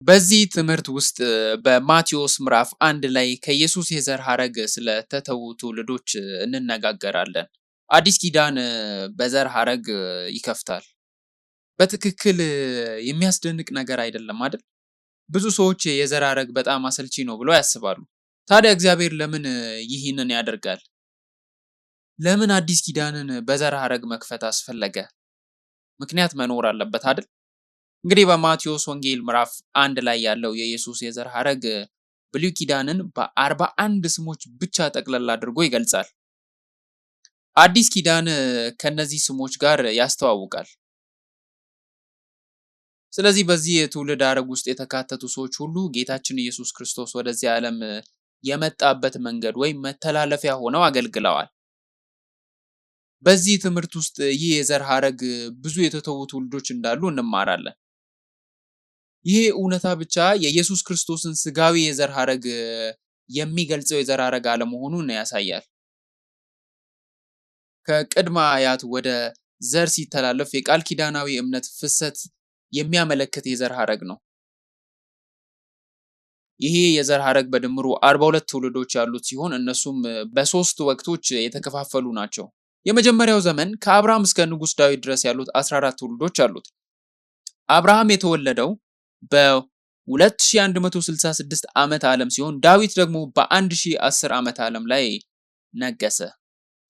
በዚህ ትምህርት ውስጥ በማቴዎስ ምዕራፍ 1 ላይ ከኢየሱስ የዘር ሐረግ ስለተተዉ ትውልዶች እንነጋገራለን። አዲስ ኪዳን በዘር ሐረግ ይከፍታል። በትክክል የሚያስደንቅ ነገር አይደለም አይደል? ብዙ ሰዎች የዘር ሐረግ በጣም አሰልቺ ነው ብለው ያስባሉ። ታዲያ እግዚአብሔር ለምን ይህንን ያደርጋል? ለምን አዲስ ኪዳንን በዘር ሐረግ መክፈት አስፈለገ? ምክንያት መኖር አለበት አይደል? እንግዲህ በማቴዎስ ወንጌል ምዕራፍ 1 ላይ ያለው የኢየሱስ የዘር ሐረግ ብሉይ ኪዳንን በ41 ስሞች ብቻ ጠቅለል አድርጎ ይገልጻል። አዲስ ኪዳን ከነዚህ ስሞች ጋር ያስተዋውቃል። ስለዚህ በዚህ የትውልድ ሐረግ ውስጥ የተካተቱ ሰዎች ሁሉ ጌታችን ኢየሱስ ክርስቶስ ወደዚህ ዓለም የመጣበት መንገድ ወይም መተላለፊያ ሆነው አገልግለዋል። በዚህ ትምህርት ውስጥ ይህ የዘር ሐረግ ብዙ የተተዉ ትውልዶች እንዳሉ እንማራለን። ይሄ እውነታ ብቻ የኢየሱስ ክርስቶስን ስጋዊ የዘር ሐረግ የሚገልጸው የዘር ሐረግ አለመሆኑን ያሳያል። ከቅድመ አያት ወደ ዘር ሲተላለፍ የቃል ኪዳናዊ እምነት ፍሰት የሚያመለክት የዘር ሐረግ ነው። ይሄ የዘር ሐረግ በድምሩ 42 ትውልዶች ያሉት ሲሆን እነሱም በሶስት ወቅቶች የተከፋፈሉ ናቸው። የመጀመሪያው ዘመን ከአብርሃም እስከ ንጉሥ ዳዊት ድረስ ያሉት 14 ትውልዶች አሉት። አብርሃም የተወለደው በ2166 ዓመተ ዓለም ሲሆን ዳዊት ደግሞ በ1010 ዓመተ ዓለም ላይ ነገሰ።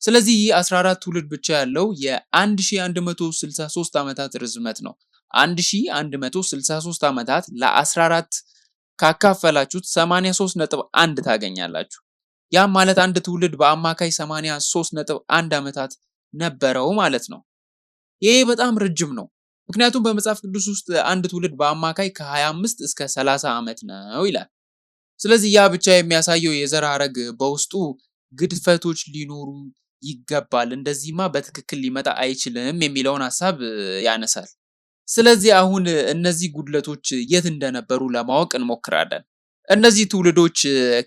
ስለዚህ ይህ 14 ትውልድ ብቻ ያለው የ1163 ዓመታት ርዝመት ነው። 1163 ዓመታት ለ14 ካካፈላችሁት 83.1 ታገኛላችሁ። ያም ማለት አንድ ትውልድ በአማካይ 83.1 ዓመታት ነበረው ማለት ነው። ይሄ በጣም ረጅም ነው። ምክንያቱም በመጽሐፍ ቅዱስ ውስጥ አንድ ትውልድ በአማካይ ከ25 እስከ 30 ዓመት ነው ይላል። ስለዚህ ያ ብቻ የሚያሳየው የዘር ሐረግ በውስጡ ግድፈቶች ሊኖሩ ይገባል፣ እንደዚህማ በትክክል ሊመጣ አይችልም የሚለውን ሐሳብ ያነሳል። ስለዚህ አሁን እነዚህ ጉድለቶች የት እንደነበሩ ለማወቅ እንሞክራለን። እነዚህ ትውልዶች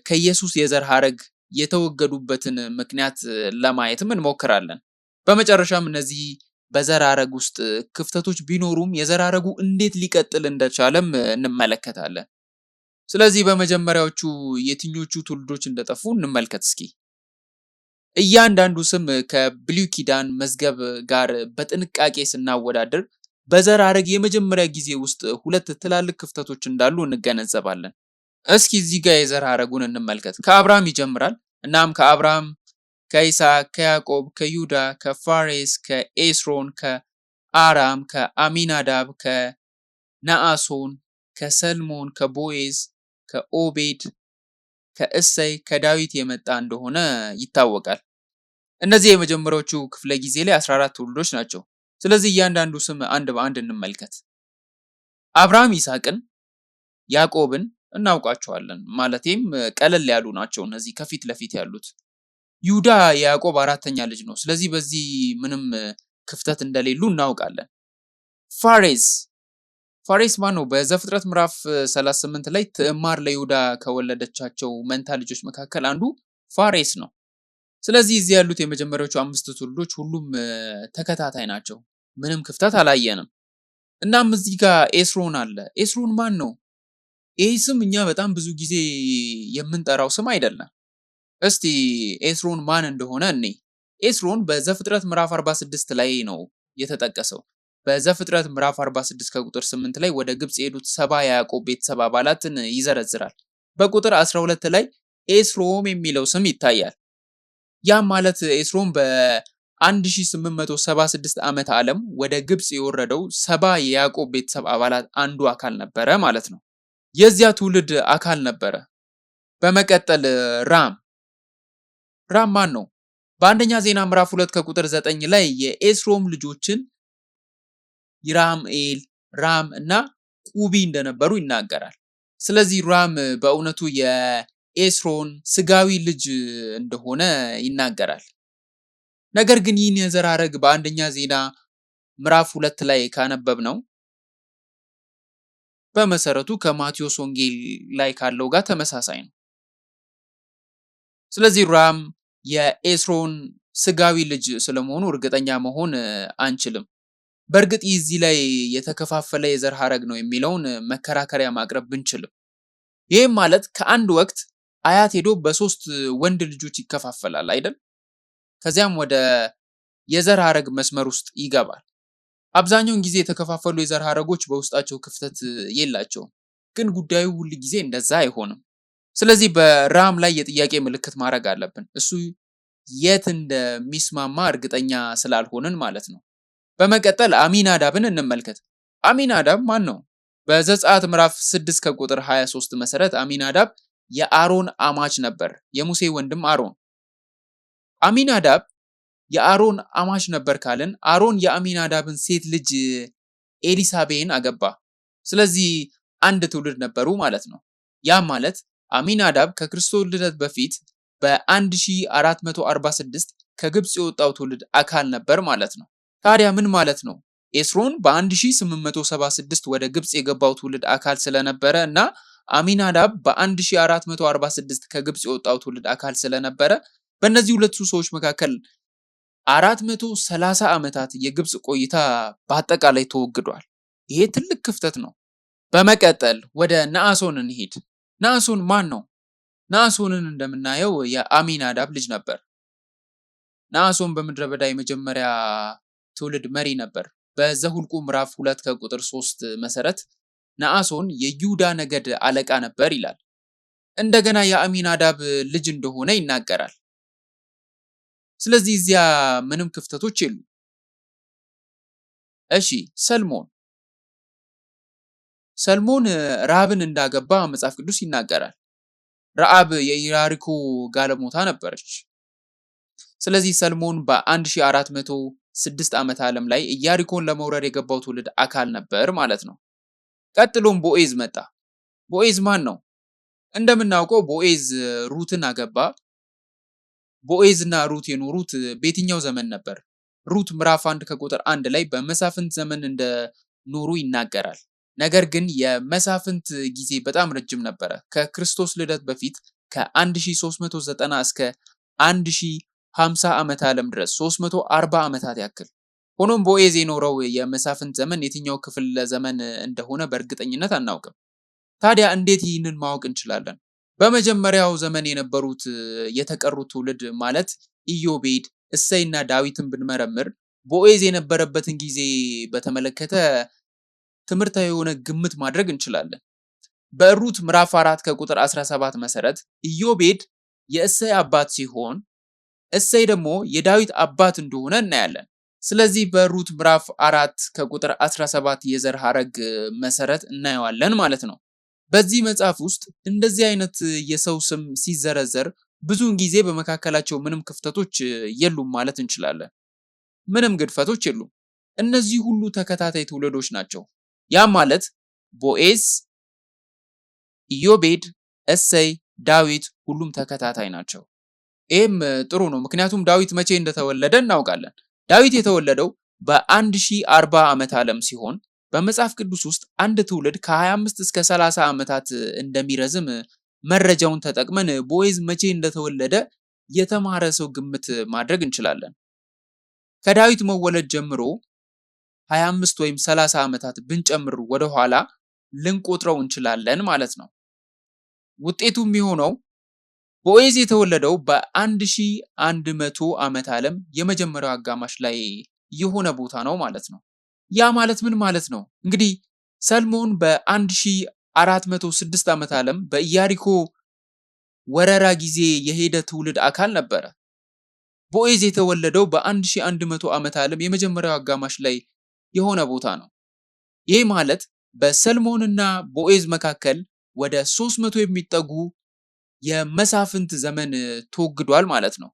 ከኢየሱስ የዘር ሐረግ የተወገዱበትን ምክንያት ለማየትም እንሞክራለን። በመጨረሻም እነዚህ በዘር ሐረግ ውስጥ ክፍተቶች ቢኖሩም የዘር ሐረጉ እንዴት ሊቀጥል እንደቻለም እንመለከታለን። ስለዚህ በመጀመሪያዎቹ የትኞቹ ትውልዶች እንደጠፉ እንመልከት እስኪ። እያንዳንዱ ስም ከብሉይ ኪዳን መዝገብ ጋር በጥንቃቄ ስናወዳደር በዘር ሐረግ የመጀመሪያ ጊዜ ውስጥ ሁለት ትላልቅ ክፍተቶች እንዳሉ እንገነዘባለን። እስኪ እዚህ ጋር የዘር ሐረጉን እንመልከት። ከአብርሃም ይጀምራል። እናም ከአብርሃም፣ ከይስሐቅ፣ ከያዕቆብ፣ ከይሁዳ፣ ከፋሬስ፣ ከኤስሮን፣ ከአራም፣ ከአሚናዳብ፣ ከነአሶን፣ ከሰልሞን፣ ከቦኤዝ፣ ከኦቤድ፣ ከእሰይ፣ ከዳዊት የመጣ እንደሆነ ይታወቃል። እነዚህ የመጀመሪያዎቹ ክፍለ ጊዜ ላይ 14 ትውልዶች ናቸው። ስለዚህ እያንዳንዱ ስም አንድ በአንድ እንመልከት። አብርሃም ይስሐቅን፣ ያዕቆብን እናውቃቸዋለን። ማለቴም ቀለል ያሉ ናቸው እነዚህ ከፊት ለፊት ያሉት። ይሁዳ የያዕቆብ አራተኛ ልጅ ነው። ስለዚህ በዚህ ምንም ክፍተት እንደሌሉ እናውቃለን። ፋሬስ ማን ነው? በዘፍጥረት ምዕራፍ 38 ላይ ትዕማር ለይሁዳ ከወለደቻቸው መንታ ልጆች መካከል አንዱ ፋሬስ ነው። ስለዚህ እዚህ ያሉት የመጀመሪያዎቹ 5 ትውልዶች ሁሉም ተከታታይ ናቸው። ምንም ክፍተት አላየንም። እናም እዚህ ጋር ኤስሮን አለ። ኤስሮን ማን ነው? ይህ ስም እኛ በጣም ብዙ ጊዜ የምንጠራው ስም አይደለም። እስቲ ኤስሮን ማን እንደሆነ እኔ ኤስሮን በዘፍጥረት ምዕራፍ 46 ላይ ነው የተጠቀሰው። በዘፍጥረት ምዕራፍ 46 ከቁጥር 8 ላይ ወደ ግብጽ የሄዱት 70 የያዕቆብ ቤተሰብ አባላትን ይዘረዝራል። በቁጥር 12 ላይ ኤስሮም የሚለው ስም ይታያል። ያም ማለት ኤስሮም በ1876 ዓመተ ዓለም ወደ ግብጽ የወረደው 70 የያዕቆብ ቤተሰብ አባላት አንዱ አካል ነበረ ማለት ነው። የዚያ ትውልድ አካል ነበረ። በመቀጠል ራም ማን ነው? በአንደኛ ዜና ምዕራፍ 2 ከቁጥር 9 ላይ የኤስሮም ልጆችን ይራምኤል፣ ራም እና ቁቢ እንደነበሩ ይናገራል። ስለዚህ ራም በእውነቱ የኤስሮን ስጋዊ ልጅ እንደሆነ ይናገራል። ነገር ግን ይህን የዘር ሐረግ በአንደኛ ዜና ምዕራፍ 2 ላይ ካነበብነው በመሰረቱ ከማቴዎስ ወንጌል ላይ ካለው ጋር ተመሳሳይ ነው። ስለዚህ ራም የኤስሮን ስጋዊ ልጅ ስለመሆኑ እርግጠኛ መሆን አንችልም። በእርግጥ እዚህ ላይ የተከፋፈለ የዘር ሐረግ ነው የሚለውን መከራከሪያ ማቅረብ ብንችልም ይህም ማለት ከአንድ ወቅት አያት ሄዶ በሶስት ወንድ ልጆች ይከፋፈላል አይደል? ከዚያም ወደ የዘር ሐረግ መስመር ውስጥ ይገባል። አብዛኛውን ጊዜ የተከፋፈሉ የዘር ሐረጎች በውስጣቸው ክፍተት የላቸውም፣ ግን ጉዳዩ ሁል ጊዜ እንደዛ አይሆንም። ስለዚህ በራም ላይ የጥያቄ ምልክት ማድረግ አለብን። እሱ የት እንደሚስማማ እርግጠኛ ስላልሆንን ማለት ነው። በመቀጠል አሚናዳብን እንመልከት። አሚናዳብ ማን ነው? በዘጸአት ምዕራፍ 6 ከቁጥር 23 መሰረት አሚናዳብ የአሮን አማች ነበር፣ የሙሴ ወንድም አሮን። አሚናዳብ የአሮን አማች ነበር ካልን አሮን የአሚናዳብን ሴት ልጅ ኤሊሳቤን አገባ። ስለዚህ አንድ ትውልድ ነበሩ ማለት ነው። ያም ማለት አሚናዳብ ከክርስቶስ ልደት በፊት በ1446 ከግብፅ የወጣው ትውልድ አካል ነበር ማለት ነው። ታዲያ ምን ማለት ነው? ኤስሮን በ1876 ወደ ግብፅ የገባው ትውልድ አካል ስለነበረ እና አሚናዳብ በ1446 ከግብፅ የወጣው ትውልድ አካል ስለነበረ በእነዚህ ሁለቱ ሰዎች መካከል 430 ዓመታት የግብፅ ቆይታ በአጠቃላይ ተወግዷል። ይሄ ትልቅ ክፍተት ነው። በመቀጠል ወደ ነአሶን እንሂድ። ነአሶን ማን ነው? ነአሶንን እንደምናየው የአሚናዳብ ልጅ ነበር። ነአሶን በምድረ በዳ የመጀመሪያ ትውልድ መሪ ነበር። በዘሁልቁ ምዕራፍ 2 ከቁጥር 3 መሰረት ነአሶን የይሁዳ ነገድ አለቃ ነበር ይላል። እንደገና የአሚናዳብ ልጅ እንደሆነ ይናገራል። ስለዚህ እዚያ ምንም ክፍተቶች የሉ። እሺ ሰልሞን ረዓብን እንዳገባ መጽሐፍ ቅዱስ ይናገራል። ረዓብ የኢያሪኮ ጋለሞታ ነበረች። ስለዚህ ሰልሞን በ1406 ዓመተ ዓለም ላይ ኢያሪኮን ለመውረር የገባው ትውልድ አካል ነበር ማለት ነው። ቀጥሎም ቦዔዝ መጣ። ቦዔዝ ማን ነው? እንደምናውቀው ቦዔዝ ሩትን አገባ። ቦዔዝ እና ሩት የኖሩት በየትኛው ዘመን ነበር? ሩት ምዕራፍ 1 ከቁጥር 1 ላይ በመሳፍንት ዘመን እንደኖሩ ይናገራል። ነገር ግን የመሳፍንት ጊዜ በጣም ረጅም ነበረ። ከክርስቶስ ልደት በፊት ከ1390 እስከ 1050 ዓመተ ዓለም ድረስ 340 ዓመታት ያክል። ሆኖም ቦዔዝ የኖረው የመሳፍንት ዘመን የትኛው ክፍል ዘመን እንደሆነ በእርግጠኝነት አናውቅም። ታዲያ እንዴት ይህንን ማወቅ እንችላለን? በመጀመሪያው ዘመን የነበሩት የተቀሩት ትውልድ ማለት ኢዮቤድ፣ እሰይና ዳዊትን ብንመረምር ቦዔዝ የነበረበትን ጊዜ በተመለከተ ትምህርታዊ የሆነ ግምት ማድረግ እንችላለን። በሩት ምዕራፍ 4 ከቁጥር 17 መሰረት ኢዮቤድ የእሰይ አባት ሲሆን እሰይ ደግሞ የዳዊት አባት እንደሆነ እናያለን። ስለዚህ በሩት ምዕራፍ 4 ከቁጥር 17 የዘር ሐረግ መሰረት እናየዋለን ማለት ነው። በዚህ መጽሐፍ ውስጥ እንደዚህ አይነት የሰው ስም ሲዘረዘር ብዙውን ጊዜ በመካከላቸው ምንም ክፍተቶች የሉም ማለት እንችላለን። ምንም ግድፈቶች የሉም። እነዚህ ሁሉ ተከታታይ ትውልዶች ናቸው። ያም ማለት ቦዔዝ፣ ኢዮቤድ፣ እሰይ፣ ዳዊት ሁሉም ተከታታይ ናቸው። ይህም ጥሩ ነው፣ ምክንያቱም ዳዊት መቼ እንደተወለደ እናውቃለን። ዳዊት የተወለደው በ1040 ዓመተ ዓለም ሲሆን በመጽሐፍ ቅዱስ ውስጥ አንድ ትውልድ ከ25 እስከ 30 ዓመታት እንደሚረዝም መረጃውን ተጠቅመን ቦዔዝ መቼ እንደተወለደ የተማረ ሰው ግምት ማድረግ እንችላለን። ከዳዊት መወለድ ጀምሮ 25 ወይም 30 ዓመታት ብንጨምር ወደኋላ ልንቆጥረው እንችላለን ማለት ነው። ውጤቱ የሚሆነው ቦዔዝ የተወለደው በ1100 ዓመተ ዓለም የመጀመሪያው አጋማሽ ላይ የሆነ ቦታ ነው ማለት ነው። ያ ማለት ምን ማለት ነው? እንግዲህ ሰልሞን በ1406 ዓመተ ዓለም በኢያሪኮ ወረራ ጊዜ የሄደ ትውልድ አካል ነበረ። ቦዔዝ የተወለደው በ1100 ዓመተ ዓለም የመጀመሪያው አጋማሽ ላይ የሆነ ቦታ ነው። ይህ ማለት በሰልሞንና ቦዔዝ መካከል ወደ 300 የሚጠጉ የመሳፍንት ዘመን ተወግዷል ማለት ነው።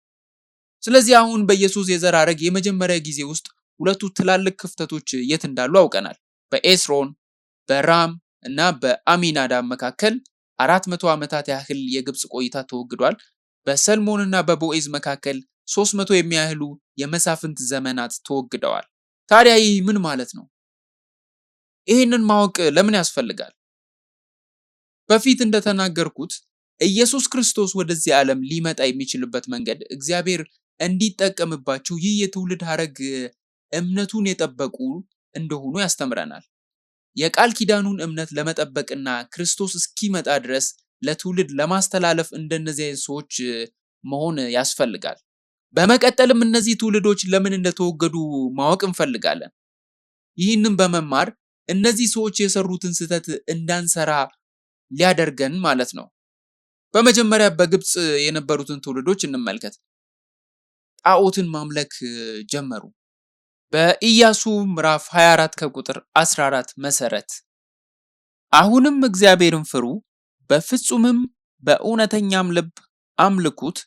ስለዚህ አሁን በኢየሱስ የዘር ሐረግ የመጀመሪያ ጊዜ ውስጥ ሁለቱ ትላልቅ ክፍተቶች የት እንዳሉ አውቀናል። በኤስሮን፣ በራም እና በአሚናዳብ መካከል 400 ዓመታት ያህል የግብፅ ቆይታ ተወግዷል። በሰልሞን እና በቦዔዝ መካከል 300 የሚያህሉ የመሳፍንት ዘመናት ተወግደዋል። ታዲያ ይህ ምን ማለት ነው? ይህንን ማወቅ ለምን ያስፈልጋል? በፊት እንደተናገርኩት ኢየሱስ ክርስቶስ ወደዚህ ዓለም ሊመጣ የሚችልበት መንገድ እግዚአብሔር እንዲጠቀምባቸው ይህ የትውልድ ሐረግ እምነቱን የጠበቁ እንደሆኑ ያስተምረናል። የቃል ኪዳኑን እምነት ለመጠበቅና ክርስቶስ እስኪመጣ ድረስ ለትውልድ ለማስተላለፍ እንደነዚህ አይነት ሰዎች መሆን ያስፈልጋል። በመቀጠልም እነዚህ ትውልዶች ለምን እንደተወገዱ ማወቅ እንፈልጋለን። ይህንን በመማር እነዚህ ሰዎች የሰሩትን ስህተት እንዳንሰራ ሊያደርገን ማለት ነው። በመጀመሪያ በግብፅ የነበሩትን ትውልዶች እንመልከት። ጣዖትን ማምለክ ጀመሩ። በኢያሱ ምዕራፍ 24 ከቁጥር 14 መሰረት አሁንም እግዚአብሔርን ፍሩ፣ በፍጹምም በእውነተኛም ልብ አምልኩት፣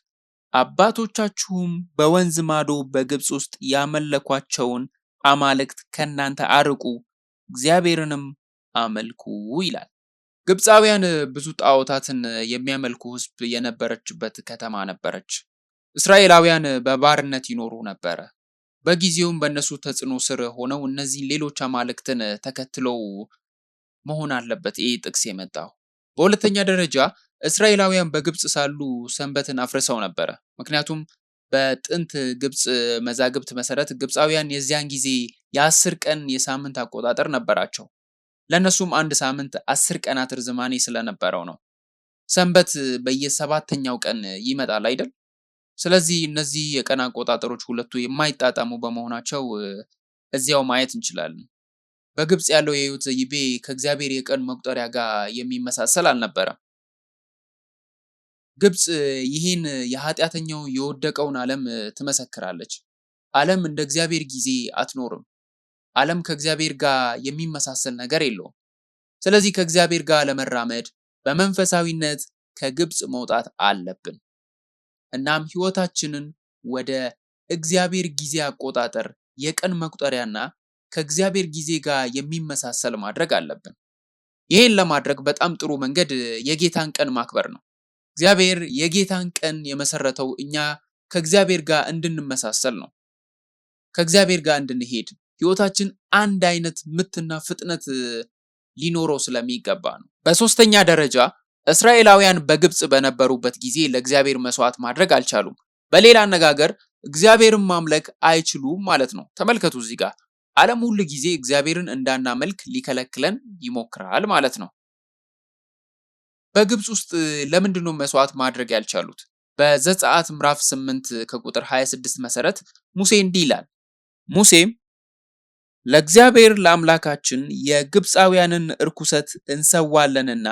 አባቶቻችሁም በወንዝ ማዶ በግብፅ ውስጥ ያመለኳቸውን አማልክት ከእናንተ አርቁ፣ እግዚአብሔርንም አመልኩ ይላል። ግብፃውያን ብዙ ጣዖታትን የሚያመልኩ ሕዝብ የነበረችበት ከተማ ነበረች። እስራኤላውያን በባርነት ይኖሩ ነበረ። በጊዜውም በእነሱ ተጽዕኖ ስር ሆነው እነዚህን ሌሎች አማልክትን ተከትለው መሆን አለበት ይህ ጥቅስ የመጣው። በሁለተኛ ደረጃ እስራኤላውያን በግብፅ ሳሉ ሰንበትን አፍርሰው ነበረ። ምክንያቱም በጥንት ግብፅ መዛግብት መሰረት ግብፃውያን የዚያን ጊዜ የ10 ቀን የሳምንት አቆጣጠር ነበራቸው። ለእነሱም አንድ ሳምንት 10 ቀናት ርዝማኔ ስለነበረው ነው። ሰንበት በየ7ኛው ቀን ይመጣል አይደል? ስለዚህ እነዚህ የቀን አቆጣጠሮች ሁለቱ የማይጣጣሙ በመሆናቸው እዚያው ማየት እንችላለን። በግብፅ ያለው የህይወት ዘይቤ ከእግዚአብሔር የቀን መቁጠሪያ ጋር የሚመሳሰል አልነበረም። ግብፅ ይህን የኃጢአተኛው የወደቀውን ዓለም ትመሰክራለች። ዓለም እንደ እግዚአብሔር ጊዜ አትኖርም። ዓለም ከእግዚአብሔር ጋር የሚመሳሰል ነገር የለውም። ስለዚህ ከእግዚአብሔር ጋር ለመራመድ በመንፈሳዊነት ከግብፅ መውጣት አለብን። እናም ህይወታችንን ወደ እግዚአብሔር ጊዜ አቆጣጠር የቀን መቁጠሪያና ከእግዚአብሔር ጊዜ ጋር የሚመሳሰል ማድረግ አለብን። ይህን ለማድረግ በጣም ጥሩ መንገድ የጌታን ቀን ማክበር ነው። እግዚአብሔር የጌታን ቀን የመሰረተው እኛ ከእግዚአብሔር ጋር እንድንመሳሰል ነው። ከእግዚአብሔር ጋር እንድንሄድ ህይወታችን አንድ አይነት ምትና ፍጥነት ሊኖረው ስለሚገባ ነው። በሶስተኛ ደረጃ እስራኤላውያን በግብፅ በነበሩበት ጊዜ ለእግዚአብሔር መስዋዕት ማድረግ አልቻሉም። በሌላ አነጋገር እግዚአብሔርን ማምለክ አይችሉም ማለት ነው። ተመልከቱ እዚህ ጋር ዓለም ሁል ጊዜ እግዚአብሔርን እንዳናመልክ ሊከለክለን ይሞክራል ማለት ነው። በግብፅ ውስጥ ለምንድን ነው መስዋዕት ማድረግ ያልቻሉት? በዘጸአት ምዕራፍ 8 ከቁጥር 26 መሰረት ሙሴ እንዲህ ይላል። ሙሴም ለእግዚአብሔር ለአምላካችን የግብፃውያንን እርኩሰት እንሰዋለንና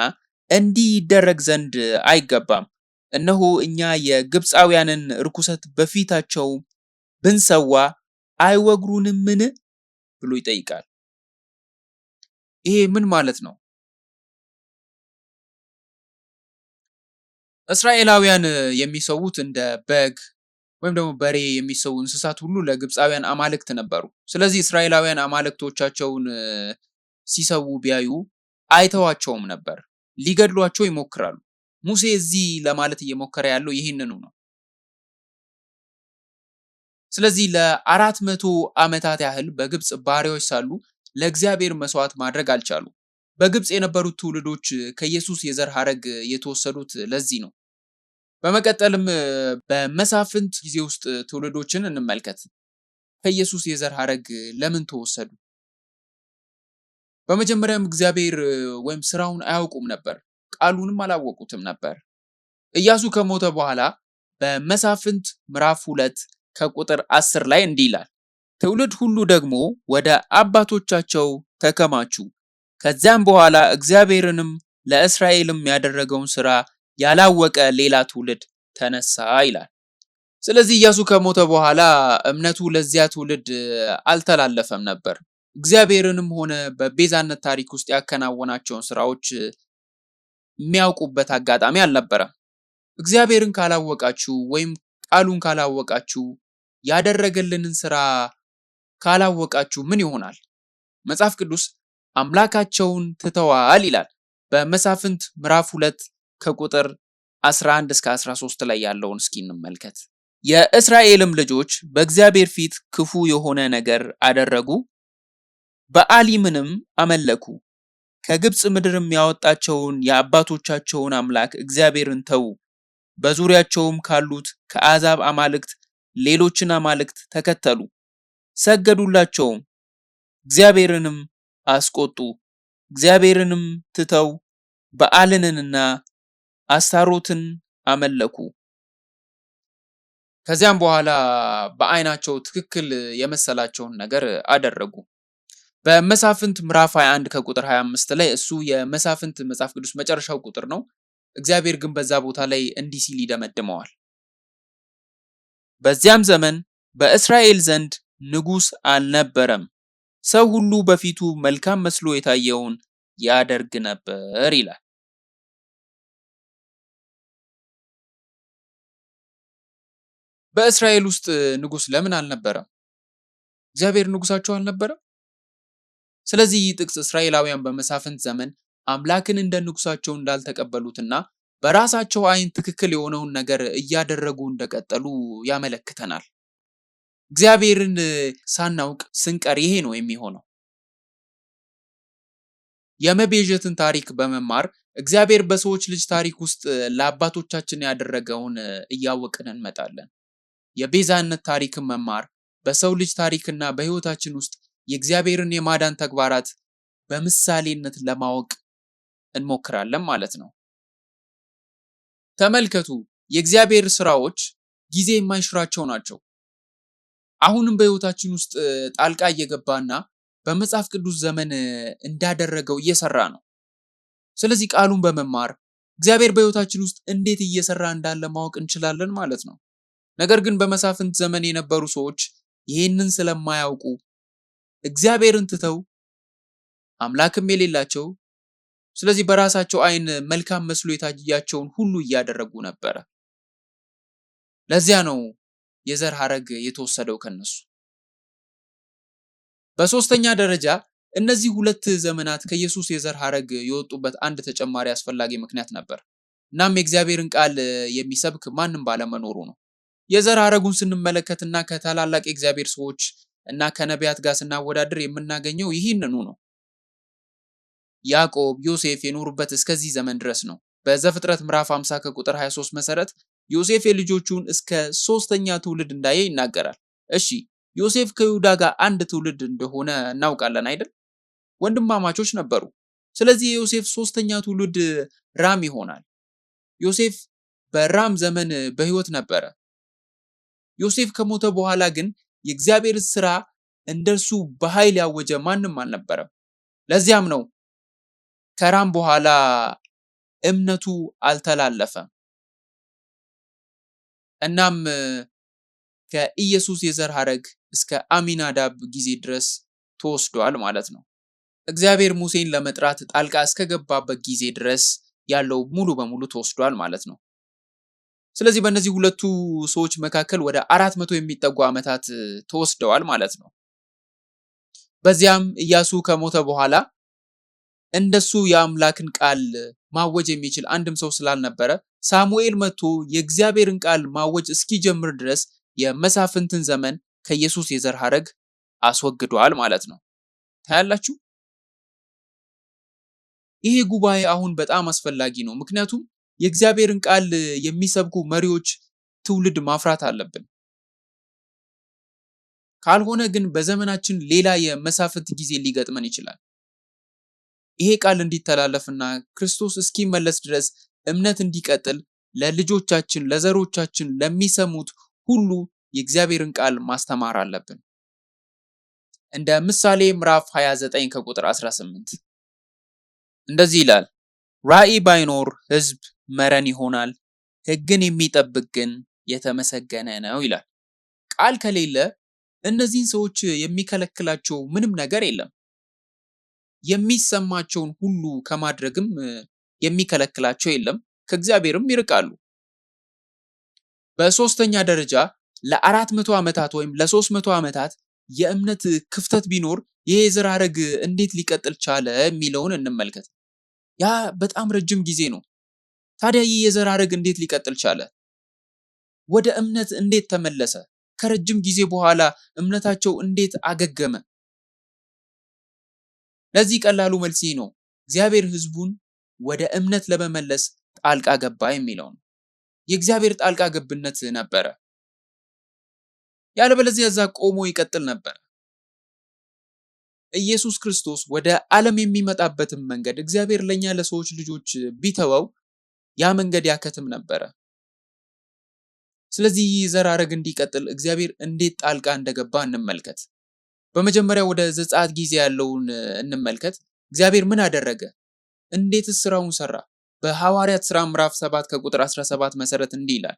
እንዲህ ይደረግ ዘንድ አይገባም። እነሆ እኛ የግብፃውያንን እርኩሰት በፊታቸው ብንሰዋ አይወግሩንምን ብሎ ይጠይቃል። ይሄ ምን ማለት ነው? እስራኤላውያን የሚሰዉት እንደ በግ ወይም ደግሞ በሬ የሚሰዉ እንስሳት ሁሉ ለግብፃውያን አማልክት ነበሩ። ስለዚህ እስራኤላውያን አማልክቶቻቸውን ሲሰዉ ቢያዩ አይተዋቸውም ነበር፣ ሊገድሏቸው ይሞክራሉ። ሙሴ እዚህ ለማለት እየሞከረ ያለው ይህንኑ ነው። ስለዚህ ለ400 ዓመታት ያህል በግብፅ ባሪያዎች ሳሉ ለእግዚአብሔር መስዋዕት ማድረግ አልቻሉ። በግብፅ የነበሩት ትውልዶች ከኢየሱስ የዘር ሐረግ የተወሰዱት ለዚህ ነው። በመቀጠልም በመሳፍንት ጊዜ ውስጥ ትውልዶችን እንመልከት። ከኢየሱስ የዘር ሐረግ ለምን ተወሰዱ? በመጀመሪያም እግዚአብሔር ወይም ስራውን አያውቁም ነበር፣ ቃሉንም አላወቁትም ነበር። ኢያሱ ከሞተ በኋላ በመሳፍንት ምዕራፍ 2 ከቁጥር 10 ላይ እንዲህ ይላል፣ ትውልድ ሁሉ ደግሞ ወደ አባቶቻቸው ተከማቹ፣ ከዚያም በኋላ እግዚአብሔርንም ለእስራኤልም ያደረገውን ስራ ያላወቀ ሌላ ትውልድ ተነሳ ይላል። ስለዚህ ኢያሱ ከሞተ በኋላ እምነቱ ለዚያ ትውልድ አልተላለፈም ነበር። እግዚአብሔርንም ሆነ በቤዛነት ታሪክ ውስጥ ያከናወናቸውን ስራዎች የሚያውቁበት አጋጣሚ አልነበረም። እግዚአብሔርን ካላወቃችሁ ወይም ቃሉን ካላወቃችሁ ያደረገልንን ስራ ካላወቃችሁ ምን ይሆናል? መጽሐፍ ቅዱስ አምላካቸውን ትተዋል ይላል። በመሳፍንት ምዕራፍ 2 ከቁጥር 11 እስከ 13 ላይ ያለውን እስኪ እንመልከት። የእስራኤልም ልጆች በእግዚአብሔር ፊት ክፉ የሆነ ነገር አደረጉ፣ በአሊምንም አመለኩ፣ ከግብፅ ምድርም ያወጣቸውን የአባቶቻቸውን አምላክ እግዚአብሔርን ተዉ፣ በዙሪያቸውም ካሉት ከአሕዛብ አማልክት ሌሎችን አማልክት ተከተሉ፣ ሰገዱላቸውም፣ እግዚአብሔርንም አስቆጡ። እግዚአብሔርንም ትተው በኣልንና አስታሮትን አመለኩ። ከዚያም በኋላ በዓይናቸው ትክክል የመሰላቸውን ነገር አደረጉ። በመሳፍንት ምዕራፍ 21 ከቁጥር 25 ላይ እሱ የመሳፍንት መጽሐፍ ቅዱስ መጨረሻው ቁጥር ነው። እግዚአብሔር ግን በዛ ቦታ ላይ እንዲህ ሲል ይደመድመዋል። በዚያም ዘመን በእስራኤል ዘንድ ንጉሥ አልነበረም፣ ሰው ሁሉ በፊቱ መልካም መስሎ የታየውን ያደርግ ነበር ይላል። በእስራኤል ውስጥ ንጉሥ ለምን አልነበረም? እግዚአብሔር ንጉሳቸው አልነበረም? ስለዚህ ይህ ጥቅስ እስራኤላውያን በመሳፍንት ዘመን አምላክን እንደ ንጉሳቸው እንዳልተቀበሉትና በራሳቸው ዓይን ትክክል የሆነውን ነገር እያደረጉ እንደቀጠሉ ያመለክተናል። እግዚአብሔርን ሳናውቅ ስንቀር ይሄ ነው የሚሆነው። የመቤዠትን ታሪክ በመማር እግዚአብሔር በሰዎች ልጅ ታሪክ ውስጥ ለአባቶቻችን ያደረገውን እያወቅን እንመጣለን። የቤዛነት ታሪክን መማር በሰው ልጅ ታሪክና በሕይወታችን ውስጥ የእግዚአብሔርን የማዳን ተግባራት በምሳሌነት ለማወቅ እንሞክራለን ማለት ነው። ተመልከቱ፣ የእግዚአብሔር ስራዎች ጊዜ የማይሽራቸው ናቸው። አሁንም በሕይወታችን ውስጥ ጣልቃ እየገባና በመጽሐፍ ቅዱስ ዘመን እንዳደረገው እየሰራ ነው። ስለዚህ ቃሉን በመማር እግዚአብሔር በሕይወታችን ውስጥ እንዴት እየሰራ እንዳለ ማወቅ እንችላለን ማለት ነው። ነገር ግን በመሳፍንት ዘመን የነበሩ ሰዎች ይህንን ስለማያውቁ እግዚአብሔርን ትተው አምላክም የሌላቸው፣ ስለዚህ በራሳቸው ዓይን መልካም መስሎ የታያቸውን ሁሉ እያደረጉ ነበረ። ለዚያ ነው የዘር ሐረግ የተወሰደው ከነሱ። በሶስተኛ ደረጃ እነዚህ ሁለት ዘመናት ከኢየሱስ የዘር ሐረግ የወጡበት አንድ ተጨማሪ አስፈላጊ ምክንያት ነበር። እናም የእግዚአብሔርን ቃል የሚሰብክ ማንም ባለመኖሩ ነው። የዘር ሐረጉን ስንመለከትና ከታላላቅ የእግዚአብሔር ሰዎች እና ከነቢያት ጋር ስናወዳድር የምናገኘው ይህንኑ ነው። ያዕቆብ፣ ዮሴፍ የኖሩበት እስከዚህ ዘመን ድረስ ነው። በዘፍጥረት ምዕራፍ 50 ከቁጥር 23 መሰረት ዮሴፍ የልጆቹን እስከ ሶስተኛ ትውልድ እንዳየ ይናገራል። እሺ፣ ዮሴፍ ከይሁዳ ጋር አንድ ትውልድ እንደሆነ እናውቃለን አይደል? ወንድማማቾች ነበሩ። ስለዚህ የዮሴፍ ሶስተኛ ትውልድ ራም ይሆናል። ዮሴፍ በራም ዘመን በሕይወት ነበረ። ዮሴፍ ከሞተ በኋላ ግን የእግዚአብሔር ስራ እንደርሱ በኃይል ያወጀ ማንም አልነበረም። ለዚያም ነው ከራም በኋላ እምነቱ አልተላለፈም። እናም ከኢየሱስ የዘር ሐረግ እስከ አሚናዳብ ጊዜ ድረስ ተወስዷል ማለት ነው። እግዚአብሔር ሙሴን ለመጥራት ጣልቃ እስከገባበት ጊዜ ድረስ ያለው ሙሉ በሙሉ ተወስዷል ማለት ነው። ስለዚህ በእነዚህ ሁለቱ ሰዎች መካከል ወደ 400 የሚጠጉ ዓመታት ተወስደዋል ማለት ነው። በዚያም ኢያሱ ከሞተ በኋላ እንደሱ የአምላክን ቃል ማወጅ የሚችል አንድም ሰው ስላልነበረ ሳሙኤል መጥቶ የእግዚአብሔርን ቃል ማወጅ እስኪጀምር ድረስ የመሳፍንትን ዘመን ከኢየሱስ የዘር ሐረግ አስወግዷል ማለት ነው። ታያላችሁ። ይሄ ጉባኤ አሁን በጣም አስፈላጊ ነው። ምክንያቱም የእግዚአብሔርን ቃል የሚሰብኩ መሪዎች ትውልድ ማፍራት አለብን። ካልሆነ ግን በዘመናችን ሌላ የመሳፍንት ጊዜ ሊገጥመን ይችላል። ይሄ ቃል እንዲተላለፍና ክርስቶስ እስኪመለስ ድረስ እምነት እንዲቀጥል ለልጆቻችን፣ ለዘሮቻችን፣ ለሚሰሙት ሁሉ የእግዚአብሔርን ቃል ማስተማር አለብን። እንደ ምሳሌ ምዕራፍ 29 ከቁጥር 18 እንደዚህ ይላል፣ ራእይ ባይኖር ሕዝብ መረን ይሆናል፣ ሕግን የሚጠብቅ ግን የተመሰገነ ነው ይላል። ቃል ከሌለ እነዚህን ሰዎች የሚከለክላቸው ምንም ነገር የለም። የሚሰማቸውን ሁሉ ከማድረግም የሚከለክላቸው የለም፣ ከእግዚአብሔርም ይርቃሉ። በሶስተኛ ደረጃ ለ400 ዓመታት ወይም ለ300 ዓመታት የእምነት ክፍተት ቢኖር ይሄ የዘር ሐረግ እንዴት ሊቀጥል ቻለ የሚለውን እንመልከት። ያ በጣም ረጅም ጊዜ ነው። ታዲያ ይህ የዘር ሐረግ እንዴት ሊቀጥል ቻለ? ወደ እምነት እንዴት ተመለሰ? ከረጅም ጊዜ በኋላ እምነታቸው እንዴት አገገመ? ለዚህ ቀላሉ መልስ ነው፣ እግዚአብሔር ሕዝቡን ወደ እምነት ለመመለስ ጣልቃ ገባ የሚለው ነው። የእግዚአብሔር ጣልቃ ገብነት ነበረ። ያለበለዚያ እዛ ቆሞ ይቀጥል ነበር። ኢየሱስ ክርስቶስ ወደ ዓለም የሚመጣበትን መንገድ እግዚአብሔር ለኛ ለሰዎች ልጆች ቢተወው ያ መንገድ ያከትም ነበረ። ስለዚህ ይህ ዘር ሐረግ እንዲቀጥል እግዚአብሔር እንዴት ጣልቃ እንደገባ እንመልከት። በመጀመሪያ ወደ ዘጸአት ጊዜ ያለውን እንመልከት። እግዚአብሔር ምን አደረገ? እንዴትስ ስራውን ሰራ? በሐዋርያት ሥራ ምዕራፍ 7 ከቁጥር 17 መሰረት እንዲህ ይላል።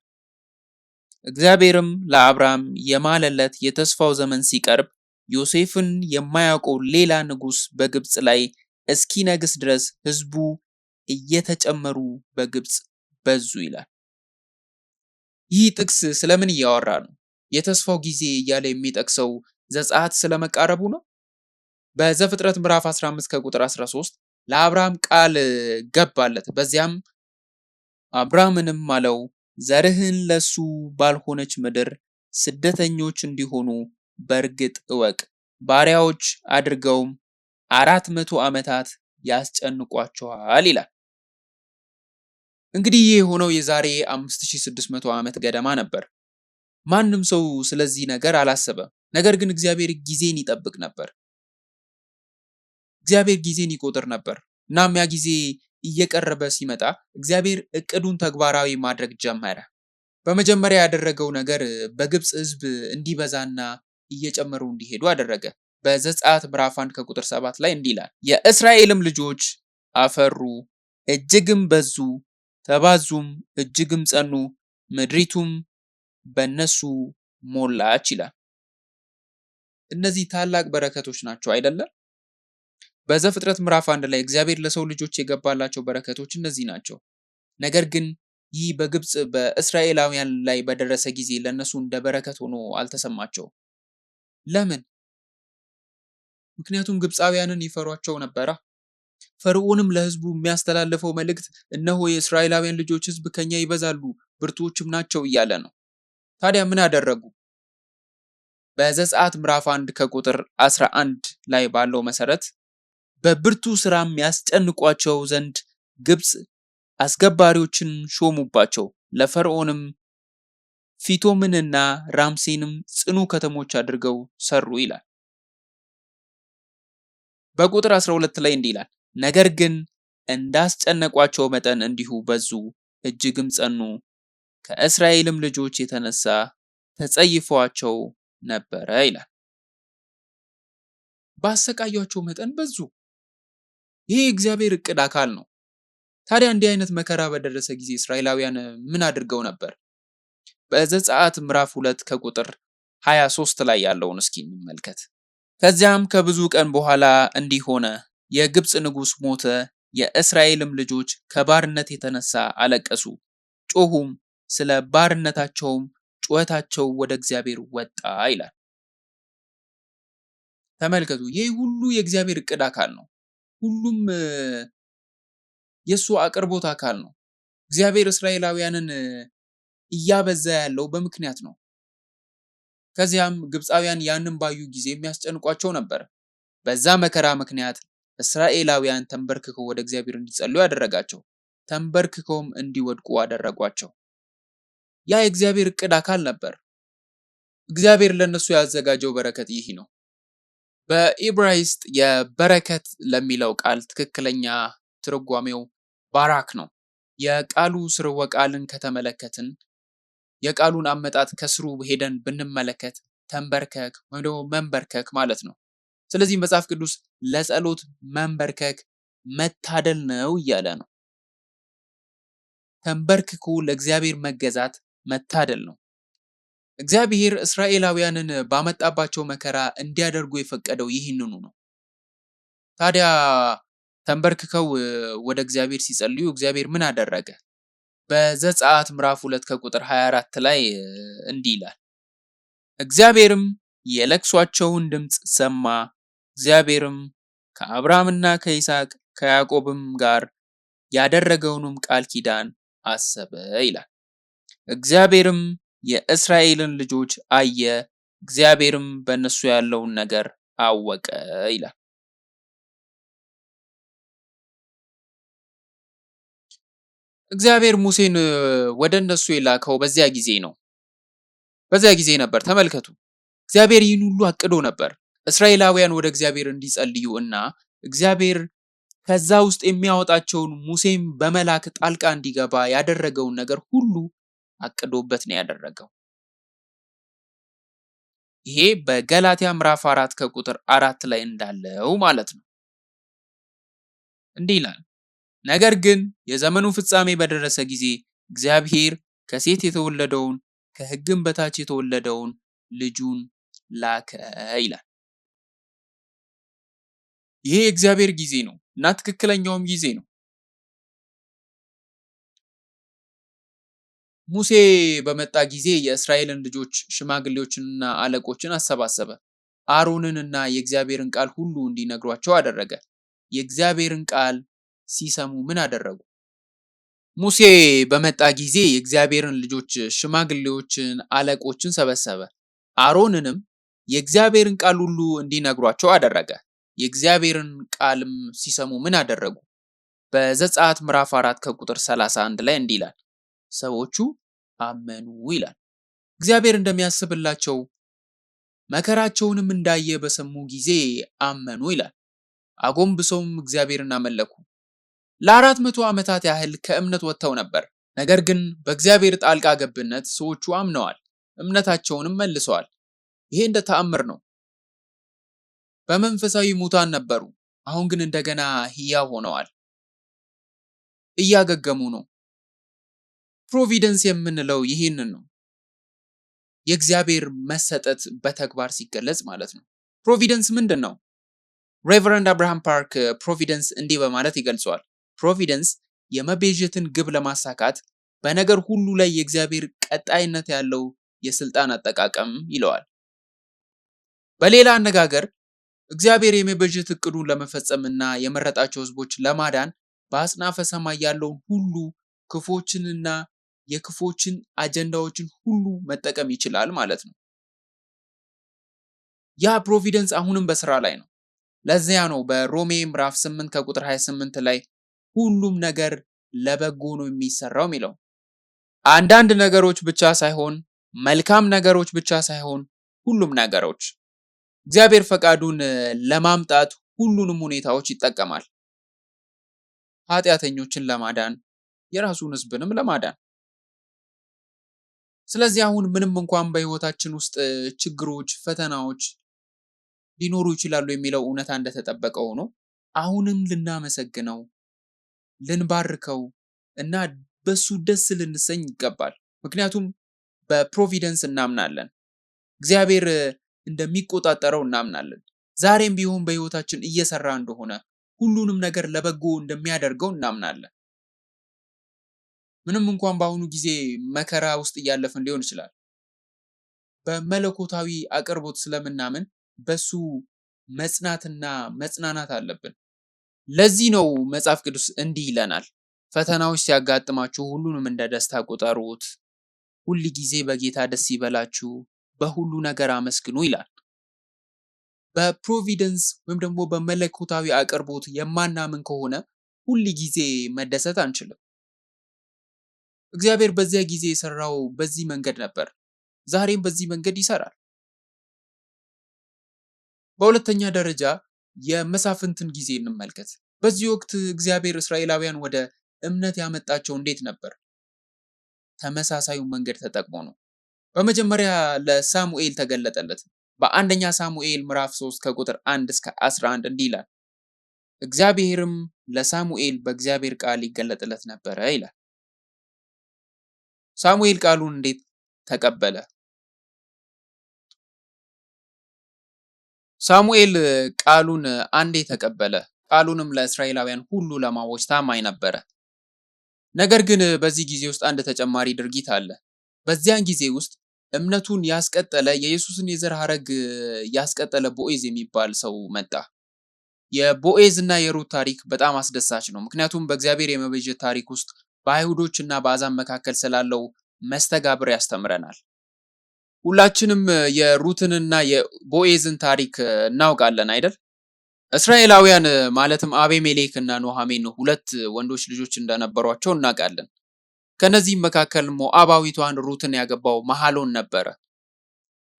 እግዚአብሔርም ለአብርሃም የማለለት የተስፋው ዘመን ሲቀርብ ዮሴፍን የማያውቀው ሌላ ንጉሥ በግብፅ ላይ እስኪነግስ ድረስ ሕዝቡ እየተጨመሩ በግብፅ በዙ ይላል። ይህ ጥቅስ ስለምን እያወራ ነው? የተስፋው ጊዜ እያለ የሚጠቅሰው ዘጸአት ስለመቃረቡ ነው? በዘፍጥረት ምዕራፍ 15 ከቁጥር 13 ለአብርሃም ቃል ገባለት። በዚያም አብርሃምንም አለው ዘርህን ለሱ ባልሆነች ምድር ስደተኞች እንዲሆኑ በእርግጥ እወቅ፣ ባሪያዎች አድርገውም 400 ዓመታት ያስጨንቋቸዋል ይላል። እንግዲህ ይህ የሆነው የዛሬ 5600 ዓመት ገደማ ነበር። ማንም ሰው ስለዚህ ነገር አላሰበም። ነገር ግን እግዚአብሔር ጊዜን ይጠብቅ ነበር። እግዚአብሔር ጊዜን ይቆጥር ነበር። እናም ያ ጊዜ እየቀረበ ሲመጣ እግዚአብሔር እቅዱን ተግባራዊ ማድረግ ጀመረ። በመጀመሪያ ያደረገው ነገር በግብፅ ሕዝብ እንዲበዛና እየጨመሩ እንዲሄዱ አደረገ። በዘጸአት ምዕራፍ 1 ከቁጥር 7 ላይ እንዲህ ይላል፣ የእስራኤልም ልጆች አፈሩ፣ እጅግም በዙ፣ ተባዙም፣ እጅግም ጸኑ፣ ምድሪቱም በእነሱ ሞላች ይላል። እነዚህ ታላቅ በረከቶች ናቸው አይደለም? በዘፍጥረት ምዕራፍ 1 ላይ እግዚአብሔር ለሰው ልጆች የገባላቸው በረከቶች እነዚህ ናቸው። ነገር ግን ይህ በግብፅ በእስራኤላውያን ላይ በደረሰ ጊዜ ለእነሱ እንደ በረከት ሆኖ አልተሰማቸውም። ለምን? ምክንያቱም ግብፃውያንን ይፈሯቸው ነበራ። ፈርዖንም ለሕዝቡ የሚያስተላልፈው መልእክት እነሆ የእስራኤላውያን ልጆች ሕዝብ ከኛ ይበዛሉ፣ ብርቱዎችም ናቸው እያለ ነው። ታዲያ ምን አደረጉ? በዘጸአት ምዕራፍ 1 ከቁጥር 11 ላይ ባለው መሰረት በብርቱ ስራም ያስጨንቋቸው ዘንድ ግብፅ አስገባሪዎችን ሾሙባቸው። ለፈርዖንም ፊቶምንና ራምሴንም ጽኑ ከተሞች አድርገው ሰሩ ይላል። በቁጥር 12 ላይ እንዲህ ይላል፣ ነገር ግን እንዳስጨነቋቸው መጠን እንዲሁ በዙ፣ እጅግም ጸኑ፣ ከእስራኤልም ልጆች የተነሳ ተጸይፈዋቸው ነበረ ይላል። ባሰቃያቸው መጠን በዙ። ይህ የእግዚአብሔር እቅድ አካል ነው። ታዲያ እንዲህ አይነት መከራ በደረሰ ጊዜ እስራኤላውያን ምን አድርገው ነበር? በዘጸአት ምዕራፍ 2 ከቁጥር 23 ላይ ያለውን እስኪ እንመልከት። ከዚያም ከብዙ ቀን በኋላ እንዲህ ሆነ፣ የግብፅ ንጉሥ ሞተ፣ የእስራኤልም ልጆች ከባርነት የተነሳ አለቀሱ፣ ጮሁም፣ ስለ ባርነታቸውም ጩኸታቸው ወደ እግዚአብሔር ወጣ ይላል። ተመልከቱ፣ ይህ ሁሉ የእግዚአብሔር እቅድ አካል ነው። ሁሉም የሱ አቅርቦት አካል ነው። እግዚአብሔር እስራኤላውያንን እያበዛ ያለው በምክንያት ነው። ከዚያም ግብፃውያን ያንን ባዩ ጊዜ የሚያስጨንቋቸው ነበር። በዛ መከራ ምክንያት እስራኤላውያን ተንበርክከው ወደ እግዚአብሔር እንዲጸልዩ ያደረጋቸው፣ ተንበርክከውም እንዲወድቁ አደረጓቸው። ያ የእግዚአብሔር እቅድ አካል ነበር። እግዚአብሔር ለነሱ ያዘጋጀው በረከት ይህ ነው። በኢብራይስጥ የበረከት ለሚለው ቃል ትክክለኛ ትርጓሜው ባራክ ነው። የቃሉ ስርወ ቃልን ከተመለከትን የቃሉን አመጣጥ ከስሩ ሄደን ብንመለከት ተንበርከክ ወይም ደግሞ መንበርከክ ማለት ነው። ስለዚህ መጽሐፍ ቅዱስ ለጸሎት መንበርከክ መታደል ነው እያለ ነው። ተንበርክኮ ለእግዚአብሔር መገዛት መታደል ነው። እግዚአብሔር እስራኤላውያንን ባመጣባቸው መከራ እንዲያደርጉ የፈቀደው ይህንኑ ነው። ታዲያ ተንበርክከው ወደ እግዚአብሔር ሲጸልዩ እግዚአብሔር ምን አደረገ? በዘጸአት ምዕራፍ 2 ከቁጥር 24 ላይ እንዲህ ይላል፣ እግዚአብሔርም የለቅሷቸውን ድምፅ ሰማ፣ እግዚአብሔርም ከአብርሃምና ከይስሐቅ ከያዕቆብም ጋር ያደረገውንም ቃል ኪዳን አሰበ ይላል። እግዚአብሔርም የእስራኤልን ልጆች አየ፣ እግዚአብሔርም በእነሱ ያለውን ነገር አወቀ ይላል። እግዚአብሔር ሙሴን ወደ እነሱ የላከው በዚያ ጊዜ ነው። በዚያ ጊዜ ነበር። ተመልከቱ፣ እግዚአብሔር ይህን ሁሉ አቅዶ ነበር። እስራኤላውያን ወደ እግዚአብሔር እንዲጸልዩ እና እግዚአብሔር ከዛ ውስጥ የሚያወጣቸውን ሙሴም በመላክ ጣልቃ እንዲገባ ያደረገውን ነገር ሁሉ አቅዶበት ነው ያደረገው። ይሄ በገላትያ ምዕራፍ 4 ከቁጥር 4 ላይ እንዳለው ማለት ነው። እንዲህ ይላል፣ ነገር ግን የዘመኑ ፍጻሜ በደረሰ ጊዜ እግዚአብሔር ከሴት የተወለደውን ከሕግም በታች የተወለደውን ልጁን ላከ ይላል። ይሄ የእግዚአብሔር ጊዜ ነው እና ትክክለኛውም ጊዜ ነው። ሙሴ በመጣ ጊዜ የእስራኤልን ልጆች ሽማግሌዎችንና አለቆችን አሰባሰበ። አሮንንና የእግዚአብሔርን ቃል ሁሉ እንዲነግሯቸው አደረገ። የእግዚአብሔርን ቃል ሲሰሙ ምን አደረጉ? ሙሴ በመጣ ጊዜ የእግዚአብሔርን ልጆች ሽማግሌዎችን፣ አለቆችን ሰበሰበ። አሮንንም የእግዚአብሔርን ቃል ሁሉ እንዲነግሯቸው አደረገ። የእግዚአብሔርን ቃልም ሲሰሙ ምን አደረጉ? በዘጸአት ምዕራፍ 4 ከቁጥር 31 ላይ እንዲህ ይላል፣ ሰዎቹ አመኑ ይላል። እግዚአብሔር እንደሚያስብላቸው መከራቸውንም እንዳየ በሰሙ ጊዜ አመኑ ይላል። አጎንብሰውም እግዚአብሔርን አመለኩ። ለ400 ዓመታት ያህል ከእምነት ወጥተው ነበር። ነገር ግን በእግዚአብሔር ጣልቃ ገብነት ሰዎቹ አምነዋል፣ እምነታቸውንም መልሰዋል። ይሄ እንደ ተአምር ነው። በመንፈሳዊ ሙታን ነበሩ፣ አሁን ግን እንደገና ሕያው ሆነዋል፣ እያገገሙ ነው። ፕሮቪደንስ የምንለው ይህንን ነው። የእግዚአብሔር መሰጠት በተግባር ሲገለጽ ማለት ነው። ፕሮቪደንስ ምንድን ነው? ሬቨረንድ አብርሃም ፓርክ ፕሮቪደንስ እንዲህ በማለት ይገልጸዋል። ፕሮቪደንስ የመቤዠትን ግብ ለማሳካት በነገር ሁሉ ላይ የእግዚአብሔር ቀጣይነት ያለው የስልጣን አጠቃቀም ይለዋል። በሌላ አነጋገር እግዚአብሔር የመቤዠት እቅዱን ለመፈጸም እና የመረጣቸው ሕዝቦች ለማዳን በአጽናፈ ሰማይ ያለውን ሁሉ ክፎችንና የክፎችን አጀንዳዎችን ሁሉ መጠቀም ይችላል ማለት ነው። ያ ፕሮቪደንስ አሁንም በስራ ላይ ነው። ለዚያ ነው በሮሜ ምዕራፍ 8 ከቁጥር 28 ላይ ሁሉም ነገር ለበጎ ነው የሚሰራው የሚለው። አንዳንድ ነገሮች ብቻ ሳይሆን፣ መልካም ነገሮች ብቻ ሳይሆን፣ ሁሉም ነገሮች እግዚአብሔር ፈቃዱን ለማምጣት ሁሉንም ሁኔታዎች ይጠቀማል። ኃጢአተኞችን ለማዳን፣ የራሱን ሕዝብንም ለማዳን። ስለዚህ አሁን ምንም እንኳን በህይወታችን ውስጥ ችግሮች፣ ፈተናዎች ሊኖሩ ይችላሉ የሚለው እውነታ እንደተጠበቀ ሆኖ አሁንም ልናመሰግነው፣ ልንባርከው እና በሱ ደስ ልንሰኝ ይገባል። ምክንያቱም በፕሮቪደንስ እናምናለን። እግዚአብሔር እንደሚቆጣጠረው እናምናለን። ዛሬም ቢሆን በህይወታችን እየሰራ እንደሆነ፣ ሁሉንም ነገር ለበጎ እንደሚያደርገው እናምናለን። ምንም እንኳን በአሁኑ ጊዜ መከራ ውስጥ እያለፍን ሊሆን ይችላል፣ በመለኮታዊ አቅርቦት ስለምናምን በሱ መጽናትና መጽናናት አለብን። ለዚህ ነው መጽሐፍ ቅዱስ እንዲህ ይለናል፣ ፈተናዎች ሲያጋጥማችሁ ሁሉንም እንደ ደስታ ቁጠሩት፣ ሁል ጊዜ በጌታ ደስ ይበላችሁ፣ በሁሉ ነገር አመስግኑ ይላል። በፕሮቪደንስ ወይም ደግሞ በመለኮታዊ አቅርቦት የማናምን ከሆነ ሁል ጊዜ መደሰት አንችልም። እግዚአብሔር በዚያ ጊዜ የሰራው በዚህ መንገድ ነበር፣ ዛሬም በዚህ መንገድ ይሰራል። በሁለተኛ ደረጃ የመሳፍንትን ጊዜ እንመልከት። በዚህ ወቅት እግዚአብሔር እስራኤላውያን ወደ እምነት ያመጣቸው እንዴት ነበር? ተመሳሳዩ መንገድ ተጠቅሞ ነው። በመጀመሪያ ለሳሙኤል ተገለጠለት። በአንደኛ ሳሙኤል ምዕራፍ 3 ከቁጥር 1 እስከ 11 እንዲህ ይላል፣ እግዚአብሔርም ለሳሙኤል በእግዚአብሔር ቃል ይገለጥለት ነበረ ይላል። ሳሙኤል ቃሉን እንዴት ተቀበለ? ሳሙኤል ቃሉን አንዴ ተቀበለ። ቃሉንም ለእስራኤላውያን ሁሉ ለማወጅ ታማኝ ነበረ። ነገር ግን በዚህ ጊዜ ውስጥ አንድ ተጨማሪ ድርጊት አለ። በዚያን ጊዜ ውስጥ እምነቱን ያስቀጠለ፣ የኢየሱስን የዘር ሐረግ ያስቀጠለ ቦዔዝ የሚባል ሰው መጣ። የቦዔዝ እና የሩት ታሪክ በጣም አስደሳች ነው። ምክንያቱም በእግዚአብሔር የመቤዠት ታሪክ ውስጥ በአይሁዶች እና በአሕዛብ መካከል ስላለው መስተጋብር ያስተምረናል። ሁላችንም የሩትንና የቦዔዝን ታሪክ እናውቃለን አይደል? እስራኤላውያን ማለትም አቤሜሌክ እና ኖሃሜን ሁለት ወንዶች ልጆች እንደነበሯቸው እናውቃለን። ከነዚህም መካከል ሞዓባዊቷን ሩትን ያገባው መሐሎን ነበረ።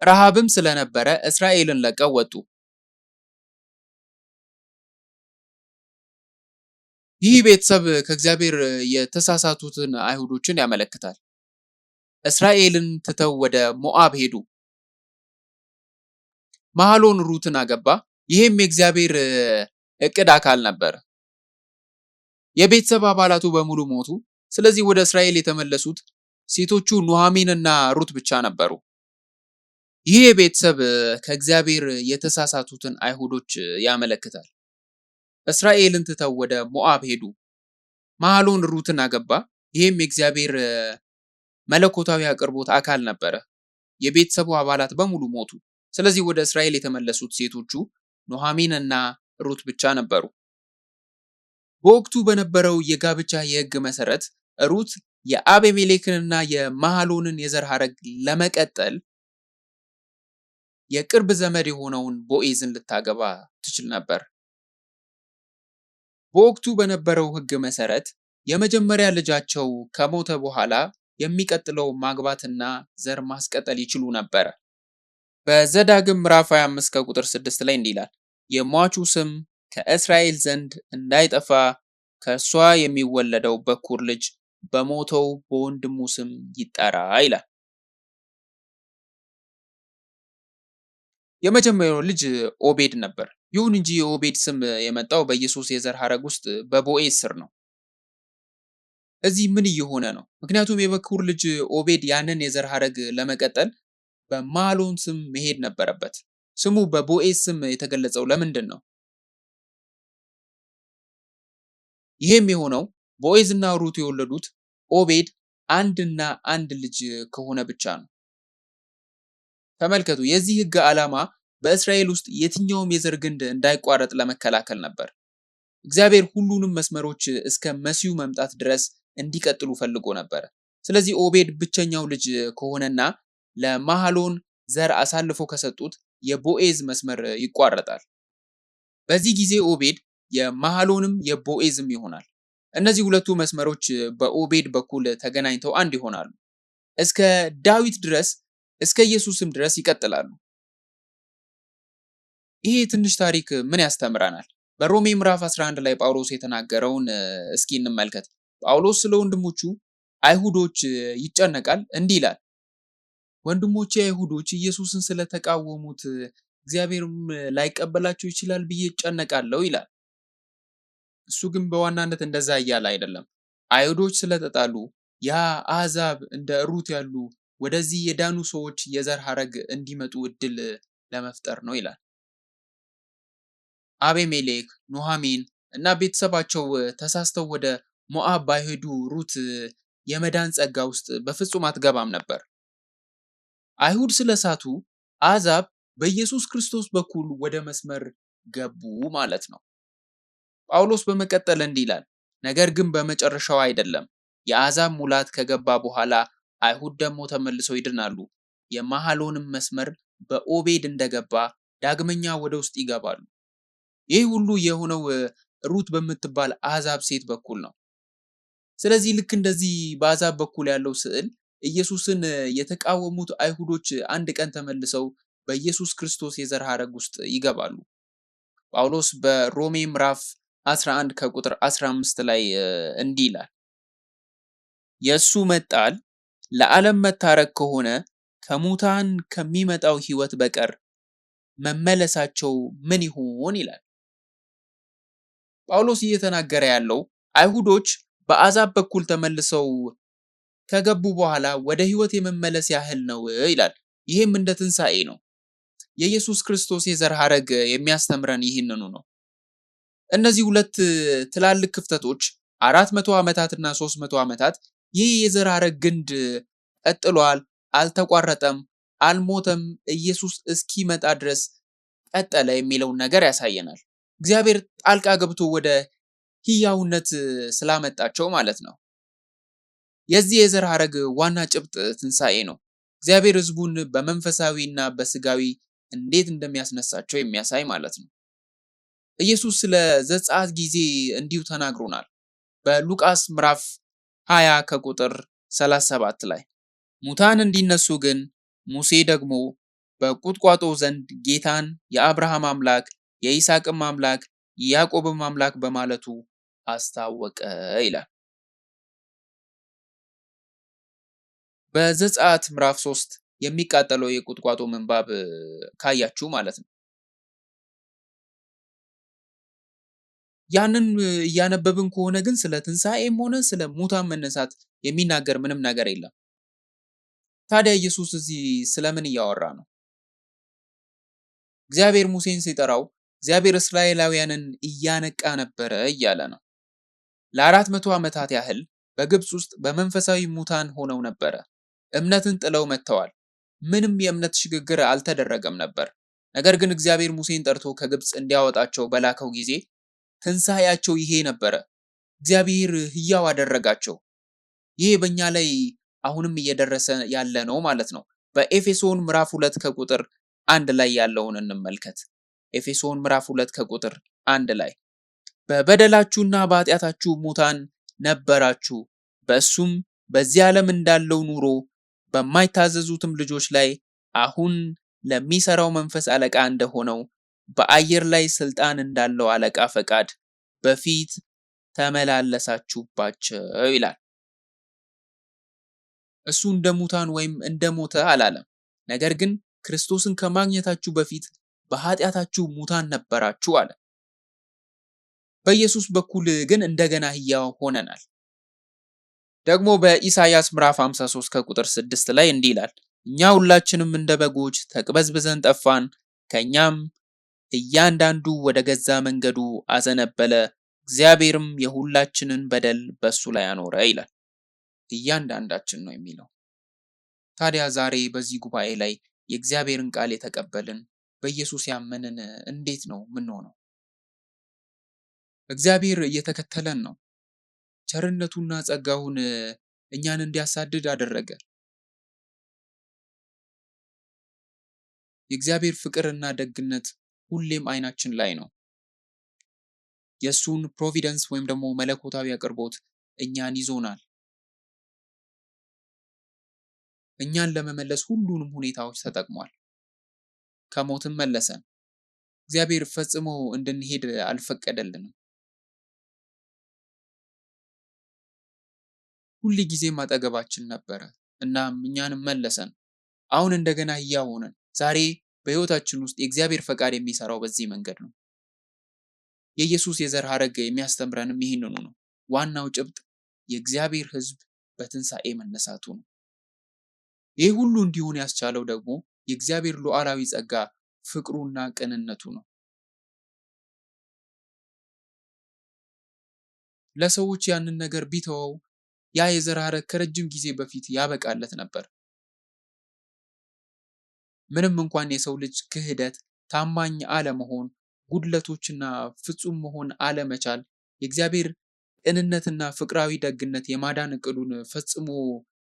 ረሃብም ስለነበረ እስራኤልን ለቀው ወጡ። ይህ ቤተሰብ ከእግዚአብሔር የተሳሳቱትን አይሁዶችን ያመለክታል። እስራኤልን ትተው ወደ ሞዓብ ሄዱ። መሐሎን ሩትን አገባ። ይህም የእግዚአብሔር እቅድ አካል ነበር። የቤተሰብ አባላቱ በሙሉ ሞቱ። ስለዚህ ወደ እስራኤል የተመለሱት ሴቶቹ ኑኃሚን እና ሩት ብቻ ነበሩ። ይህ ቤተሰብ ከእግዚአብሔር የተሳሳቱትን አይሁዶች ያመለክታል። እስራኤልን ትተው ወደ ሞዓብ ሄዱ። መሐሎን ሩትን አገባ። ይህም የእግዚአብሔር መለኮታዊ አቅርቦት አካል ነበረ። የቤተሰቡ አባላት በሙሉ ሞቱ። ስለዚህ ወደ እስራኤል የተመለሱት ሴቶቹ ኑኃሚን እና ሩት ብቻ ነበሩ። በወቅቱ በነበረው የጋብቻ የሕግ መሰረት ሩት የአቤሜሌክንና የመሐሎንን የዘር ሐረግ ለመቀጠል የቅርብ ዘመድ የሆነውን ቦዔዝን ልታገባ ትችል ነበር። በወቅቱ በነበረው ሕግ መሰረት የመጀመሪያ ልጃቸው ከሞተ በኋላ የሚቀጥለው ማግባትና ዘር ማስቀጠል ይችሉ ነበር። በዘዳግም ምዕራፍ 25 ከቁጥር 6 ላይ እንዲህ ይላል፣ የሟቹ ስም ከእስራኤል ዘንድ እንዳይጠፋ ከእርሷ የሚወለደው በኩር ልጅ በሞተው በወንድሙ ስም ይጠራ ይላል። የመጀመሪያው ልጅ ኦቤድ ነበር። ይሁን እንጂ የኦቤድ ስም የመጣው በኢየሱስ የዘር ሐረግ ውስጥ በቦዔዝ ስር ነው። እዚህ ምን እየሆነ ነው? ምክንያቱም የበኩር ልጅ ኦቤድ ያንን የዘር ሐረግ ለመቀጠል በመሐሎን ስም መሄድ ነበረበት። ስሙ በቦዔዝ ስም የተገለጸው ለምንድን ነው? ይህም የሆነው ቦዔዝ እና ሩት የወለዱት ኦቤድ አንድና አንድ ልጅ ከሆነ ብቻ ነው። ተመልከቱ፣ የዚህ ሕግ ዓላማ በእስራኤል ውስጥ የትኛውም የዘር ግንድ እንዳይቋረጥ ለመከላከል ነበር። እግዚአብሔር ሁሉንም መስመሮች እስከ መሲሁ መምጣት ድረስ እንዲቀጥሉ ፈልጎ ነበር። ስለዚህ ኦቤድ ብቸኛው ልጅ ከሆነና ለመሐሎን ዘር አሳልፎ ከሰጡት የቦዔዝ መስመር ይቋረጣል። በዚህ ጊዜ ኦቤድ የመሐሎንም የቦዔዝም ይሆናል። እነዚህ ሁለቱ መስመሮች በኦቤድ በኩል ተገናኝተው አንድ ይሆናሉ። እስከ ዳዊት ድረስ እስከ ኢየሱስም ድረስ ይቀጥላሉ። ይሄ ትንሽ ታሪክ ምን ያስተምረናል? በሮሜ ምዕራፍ 11 ላይ ጳውሎስ የተናገረውን እስኪ እንመልከት። ጳውሎስ ስለ ወንድሞቹ አይሁዶች ይጨነቃል። እንዲህ ይላል፣ ወንድሞቼ አይሁዶች ኢየሱስን ስለተቃወሙት እግዚአብሔርም ላይቀበላቸው ይችላል ብዬ እጨነቃለሁ ይላል። እሱ ግን በዋናነት እንደዛ እያለ አይደለም። አይሁዶች ስለተጣሉ ያ አሕዛብ እንደ ሩት ያሉ ወደዚህ የዳኑ ሰዎች የዘር ሐረግ እንዲመጡ እድል ለመፍጠር ነው ይላል። አቤሜሌክ፣ ኑኃሚን እና ቤተሰባቸው ተሳስተው ወደ ሞዓብ ባይሄዱ ሩት የመዳን ጸጋ ውስጥ በፍጹም አትገባም ነበር። አይሁድ ስለሳቱ አሕዛብ በኢየሱስ ክርስቶስ በኩል ወደ መስመር ገቡ ማለት ነው። ጳውሎስ በመቀጠል እንዲህ ይላል፣ ነገር ግን በመጨረሻው አይደለም። የአሕዛብ ሙላት ከገባ በኋላ አይሁድ ደግሞ ተመልሰው ይድናሉ። የመሐሎንም መስመር በኦቤድ እንደገባ ዳግመኛ ወደ ውስጥ ይገባሉ። ይህ ሁሉ የሆነው ሩት በምትባል አሕዛብ ሴት በኩል ነው። ስለዚህ ልክ እንደዚህ በአሕዛብ በኩል ያለው ስዕል ኢየሱስን የተቃወሙት አይሁዶች አንድ ቀን ተመልሰው በኢየሱስ ክርስቶስ የዘር ሐረግ ውስጥ ይገባሉ። ጳውሎስ በሮሜ ምዕራፍ 11 ከቁጥር 15 ላይ እንዲህ ይላል፣ የእሱ መጣል ለዓለም መታረቅ ከሆነ ከሙታን ከሚመጣው ሕይወት በቀር መመለሳቸው ምን ይሆን ይላል። ጳውሎስ እየተናገረ ያለው አይሁዶች በአሕዛብ በኩል ተመልሰው ከገቡ በኋላ ወደ ሕይወት የመመለስ ያህል ነው ይላል። ይህም እንደ ትንሣኤ ነው። የኢየሱስ ክርስቶስ የዘር ሐረግ የሚያስተምረን ይህንኑ ነው። እነዚህ ሁለት ትላልቅ ክፍተቶች 400 ዓመታትና 300 ዓመታት ይህ የዘር ሐረግ ግንድ ቀጥሏል፣ አልተቋረጠም፣ አልሞተም፣ ኢየሱስ እስኪመጣ ድረስ ቀጠለ የሚለውን ነገር ያሳየናል። እግዚአብሔር ጣልቃ ገብቶ ወደ ሕያውነት ስላመጣቸው ማለት ነው። የዚህ የዘር ሐረግ ዋና ጭብጥ ትንሣኤ ነው። እግዚአብሔር ሕዝቡን በመንፈሳዊና በስጋዊ እንዴት እንደሚያስነሳቸው የሚያሳይ ማለት ነው። ኢየሱስ ስለ ዘጸአት ጊዜ እንዲሁ ተናግሮናል። በሉቃስ ምዕራፍ 20 ከቁጥር 37 ላይ ሙታን እንዲነሱ ግን ሙሴ ደግሞ በቁጥቋጦ ዘንድ ጌታን የአብርሃም አምላክ የይስሐቅም አምላክ የያዕቆብም አምላክ በማለቱ አስታወቀ ይላል። በዘጸአት ምዕራፍ 3 የሚቃጠለው የቁጥቋጦ ምንባብ ካያችሁ ማለት ነው። ያንን እያነበብን ከሆነ ግን ስለ ትንሣኤም ሆነ ስለ ሙታን መነሳት የሚናገር ምንም ነገር የለም። ታዲያ ኢየሱስ እዚህ ስለምን እያወራ ነው? እግዚአብሔር ሙሴን ሲጠራው እግዚአብሔር እስራኤላውያንን እያነቃ ነበረ እያለ ነው። ለ400 ዓመታት ያህል በግብፅ ውስጥ በመንፈሳዊ ሙታን ሆነው ነበረ። እምነትን ጥለው መጥተዋል። ምንም የእምነት ሽግግር አልተደረገም ነበር። ነገር ግን እግዚአብሔር ሙሴን ጠርቶ ከግብፅ እንዲያወጣቸው በላከው ጊዜ ትንሣኤያቸው ይሄ ነበረ። እግዚአብሔር ሕያው አደረጋቸው። ይሄ በእኛ ላይ አሁንም እየደረሰ ያለ ነው ማለት ነው። በኤፌሶን ምዕራፍ 2 ከቁጥር 1 ላይ ያለውን እንመልከት። ኤፌሶን ምዕራፍ 2 ከቁጥር 1 ላይ በበደላችሁና በኃጢአታችሁ ሙታን ነበራችሁ፣ በእሱም በዚህ ዓለም እንዳለው ኑሮ በማይታዘዙትም ልጆች ላይ አሁን ለሚሰራው መንፈስ አለቃ እንደሆነው በአየር ላይ ስልጣን እንዳለው አለቃ ፈቃድ በፊት ተመላለሳችሁባቸው ይላል። እሱ እንደ ሙታን ወይም እንደ ሞተ አላለም። ነገር ግን ክርስቶስን ከማግኘታችሁ በፊት በኃጢአታችሁ ሙታን ነበራችሁ አለ። በኢየሱስ በኩል ግን እንደገና ሕያው ሆነናል። ደግሞ በኢሳይያስ ምዕራፍ 53 ከቁጥር 6 ላይ እንዲህ ይላል፣ እኛ ሁላችንም እንደ በጎች ተቅበዝብዘን ጠፋን፣ ከእኛም እያንዳንዱ ወደ ገዛ መንገዱ አዘነበለ፣ እግዚአብሔርም የሁላችንን በደል በእሱ ላይ አኖረ ይላል። እያንዳንዳችን ነው የሚለው። ታዲያ ዛሬ በዚህ ጉባኤ ላይ የእግዚአብሔርን ቃል የተቀበልን በኢየሱስ ያመንን እንዴት ነው የምንሆነው? እግዚአብሔር እየተከተለን ነው። ቸርነቱና ጸጋውን እኛን እንዲያሳድድ አደረገ። የእግዚአብሔር ፍቅርና ደግነት ሁሌም አይናችን ላይ ነው። የእሱን ፕሮቪደንስ ወይም ደግሞ መለኮታዊ አቅርቦት እኛን ይዞናል። እኛን ለመመለስ ሁሉንም ሁኔታዎች ተጠቅሟል። ከሞትም መለሰን። እግዚአብሔር ፈጽሞ እንድንሄድ አልፈቀደልንም። ሁል ጊዜም አጠገባችን ነበረ። እናም እኛንም መለሰን። አሁን እንደገና ሕያው ሆነን ዛሬ በሕይወታችን ውስጥ የእግዚአብሔር ፈቃድ የሚሰራው በዚህ መንገድ ነው። የኢየሱስ የዘር ሐረግ የሚያስተምረንም ይህንኑ ነው። ዋናው ጭብጥ የእግዚአብሔር ሕዝብ በትንሣኤ መነሳቱ ነው። ይህ ሁሉ እንዲሆን ያስቻለው ደግሞ የእግዚአብሔር ሉዓላዊ ጸጋ፣ ፍቅሩና ቅንነቱ ነው። ለሰዎች ያንን ነገር ቢተወው ያ የዘር ሐረግ ከረጅም ጊዜ በፊት ያበቃለት ነበር። ምንም እንኳን የሰው ልጅ ክህደት፣ ታማኝ አለመሆን፣ ጉድለቶችና ፍጹም መሆን አለመቻል የእግዚአብሔር ቅንነትና ፍቅራዊ ደግነት የማዳን እቅዱን ፈጽሞ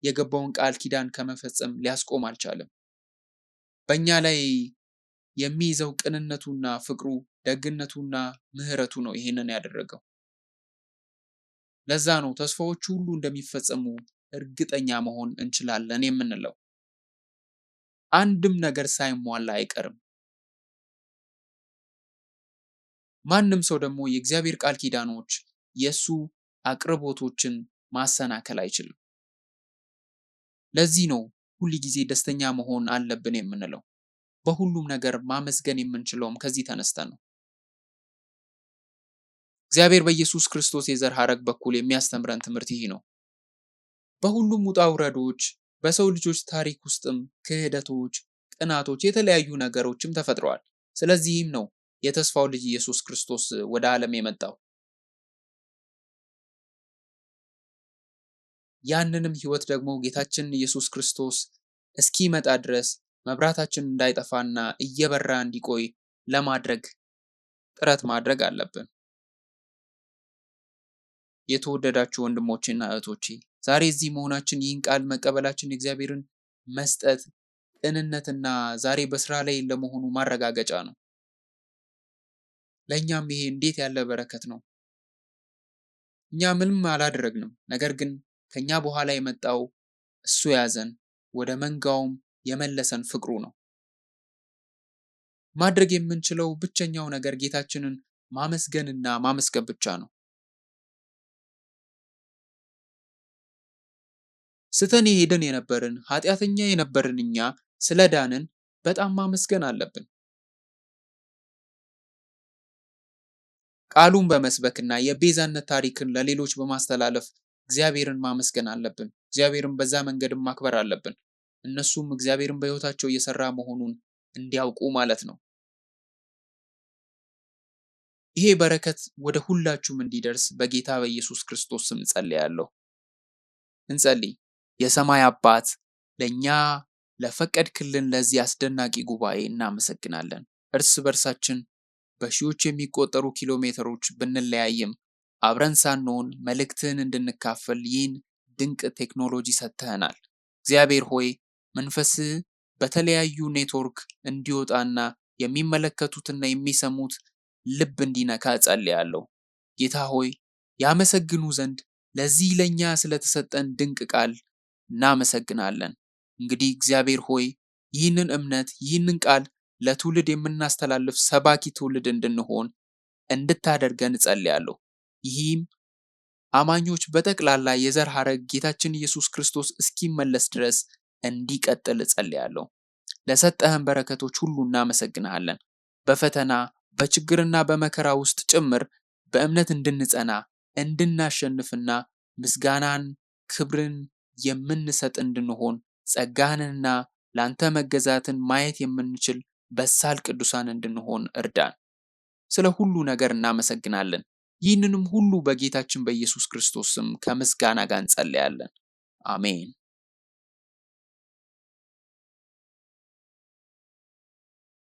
የገባውን ቃል ኪዳን ከመፈጸም ሊያስቆም አልቻለም። በእኛ ላይ የሚይዘው ቅንነቱና ፍቅሩ፣ ደግነቱና ምሕረቱ ነው ይሄንን ያደረገው። ለዛ ነው ተስፋዎቹ ሁሉ እንደሚፈጸሙ እርግጠኛ መሆን እንችላለን የምንለው። አንድም ነገር ሳይሟላ አይቀርም። ማንም ሰው ደግሞ የእግዚአብሔር ቃል ኪዳኖች፣ የእሱ አቅርቦቶችን ማሰናከል አይችልም። ለዚህ ነው ሁል ጊዜ ደስተኛ መሆን አለብን የምንለው። በሁሉም ነገር ማመስገን የምንችለውም ከዚህ ተነስተን ነው። እግዚአብሔር በኢየሱስ ክርስቶስ የዘር ሐረግ በኩል የሚያስተምረን ትምህርት ይህ ነው። በሁሉም ውጣ ውረዶች በሰው ልጆች ታሪክ ውስጥም ክህደቶች፣ ቅናቶች፣ የተለያዩ ነገሮችም ተፈጥረዋል። ስለዚህም ነው የተስፋው ልጅ ኢየሱስ ክርስቶስ ወደ ዓለም የመጣው። ያንንም ሕይወት ደግሞ ጌታችን ኢየሱስ ክርስቶስ እስኪመጣ ድረስ መብራታችን እንዳይጠፋና እየበራ እንዲቆይ ለማድረግ ጥረት ማድረግ አለብን። የተወደዳችሁ ወንድሞቼና እህቶቼ ዛሬ እዚህ መሆናችን፣ ይህን ቃል መቀበላችን የእግዚአብሔርን መስጠት፣ ቅንነትና ዛሬ በስራ ላይ ለመሆኑ ማረጋገጫ ነው። ለእኛም ይሄ እንዴት ያለ በረከት ነው! እኛ ምንም አላደረግንም። ነገር ግን ከኛ በኋላ የመጣው እሱ ያዘን፣ ወደ መንጋውም የመለሰን ፍቅሩ ነው። ማድረግ የምንችለው ብቸኛው ነገር ጌታችንን ማመስገንና ማመስገን ብቻ ነው። ስተን የሄድን የነበርን ኃጢአተኛ የነበርን እኛ ስለ ዳንን በጣም ማመስገን አለብን። ቃሉን በመስበክና የቤዛነት ታሪክን ለሌሎች በማስተላለፍ እግዚአብሔርን ማመስገን አለብን። እግዚአብሔርን በዛ መንገድም ማክበር አለብን። እነሱም እግዚአብሔርን በሕይወታቸው እየሰራ መሆኑን እንዲያውቁ ማለት ነው። ይሄ በረከት ወደ ሁላችሁም እንዲደርስ በጌታ በኢየሱስ ክርስቶስ ስም ጸልያለሁ። እንጸልይ። የሰማይ አባት ለእኛ ለፈቀድክልን ለዚህ አስደናቂ ጉባኤ እናመሰግናለን። እርስ በርሳችን በሺዎች የሚቆጠሩ ኪሎ ሜትሮች ብንለያይም አብረን ሳንሆን መልእክትህን እንድንካፈል ይህን ድንቅ ቴክኖሎጂ ሰጥተህናል። እግዚአብሔር ሆይ መንፈስህ በተለያዩ ኔትወርክ እንዲወጣና የሚመለከቱትና የሚሰሙት ልብ እንዲነካ እጸልያለሁ። ጌታ ሆይ ያመሰግኑ ዘንድ ለዚህ ለኛ ስለተሰጠን ድንቅ ቃል እናመሰግናለን። እንግዲህ እግዚአብሔር ሆይ ይህንን እምነት ይህንን ቃል ለትውልድ የምናስተላልፍ ሰባኪ ትውልድ እንድንሆን እንድታደርገን እጸልያለሁ። ይህም አማኞች በጠቅላላ የዘር ሐረግ ጌታችን ኢየሱስ ክርስቶስ እስኪመለስ ድረስ እንዲቀጥል እጸልያለሁ። ለሰጠህን በረከቶች ሁሉ እናመሰግንሃለን። በፈተና በችግርና በመከራ ውስጥ ጭምር በእምነት እንድንጸና እንድናሸንፍና ምስጋናን ክብርን የምንሰጥ እንድንሆን ጸጋህንና ላንተ መገዛትን ማየት የምንችል በሳል ቅዱሳን እንድንሆን እርዳን። ስለ ሁሉ ነገር እናመሰግናለን። ይህንንም ሁሉ በጌታችን በኢየሱስ ክርስቶስ ስም ከምስጋና ጋር እንጸልያለን። አሜን።